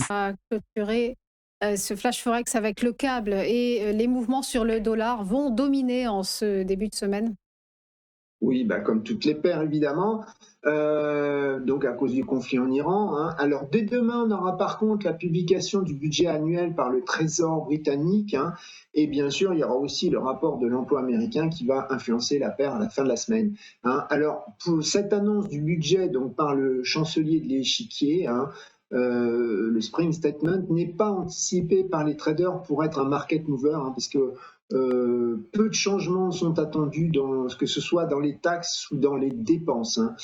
À clôturer ce flash forex avec le câble et les mouvements sur le dollar vont dominer en ce début de semaine? Oui, bah, comme toutes les paires évidemment, donc à cause du conflit en Iran, hein. Alors dès demain, on aura par contre la publication du budget annuel par le Trésor britannique, hein, et bien sûr, il y aura aussi le rapport de l'emploi américain qui va influencer la paire à la fin de la semaine, hein. Alors pour cette annonce du budget donc par le chancelier de l'échiquier, hein, le Spring Statement n'est pas anticipé par les traders pour être un market mover, hein, parce que peu de changements sont attendus, que ce soit dans les taxes ou dans les dépenses, hein.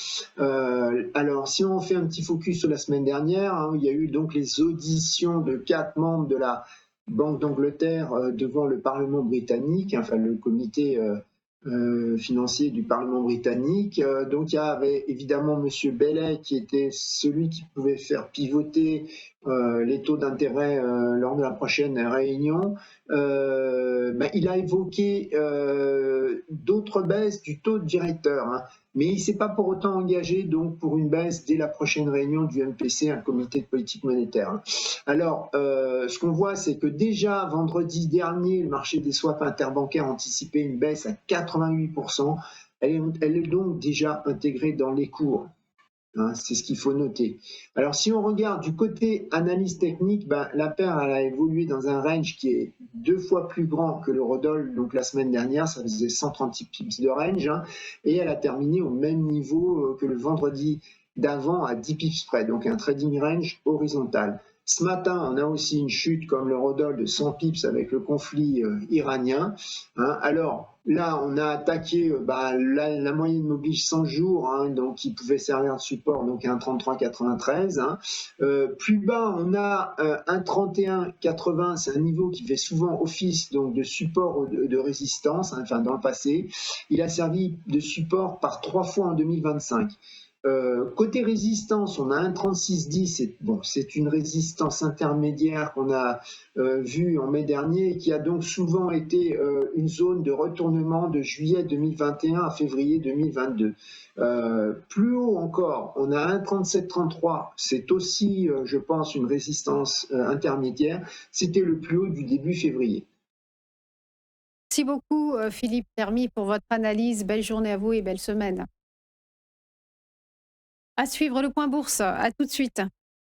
Alors, si on fait un petit focus sur la semaine dernière, hein, il y a eu donc les auditions de 4 membres de la Banque d'Angleterre devant le Parlement britannique, enfin le comité financier du Parlement britannique. Donc il y avait évidemment M. Bellet qui était celui qui pouvait faire pivoter les taux d'intérêt lors de la prochaine réunion. Il a évoqué d'autres baisses du taux de directeur, hein, mais il ne s'est pas pour autant engagé donc pour une baisse dès la prochaine réunion du MPC, un comité de politique monétaire, hein. Alors, ce qu'on voit, c'est que déjà vendredi dernier, le marché des swaps interbancaires anticipait une baisse à 88%. Elle est donc déjà intégrée dans les cours, hein, c'est ce qu'il faut noter. Alors, si on regarde du côté analyse technique, la paire elle a évolué dans un range qui est 2 fois plus grand que l'eurodoll. Donc, la semaine dernière, ça faisait 136 pips de range, hein, et elle a terminé au même niveau que le vendredi d'avant à 10 pips près. Donc, un trading range horizontal. Ce matin, on a aussi une chute comme l'eurodoll de 100 pips avec le conflit iranien, hein. Alors là, on a attaqué la moyenne mobile 100 jours, hein, donc qui pouvait servir de support, donc un 33,93, hein. Plus bas, on a un 31,80, c'est un niveau qui fait souvent office donc de support ou de résistance, hein, enfin dans le passé. Il a servi de support par 3 fois en 2025. Côté résistance, on a un 36,10, c'est une résistance intermédiaire qu'on a vue en mai dernier et qui a donc souvent été une zone de retournement de juillet 2021 à février 2022. Plus haut encore, on a un 37,33, c'est aussi, je pense, une résistance intermédiaire. C'était le plus haut du début février. Merci beaucoup, Philippe Termy, pour votre analyse. Belle journée à vous et belle semaine. À suivre le point bourse. À tout de suite.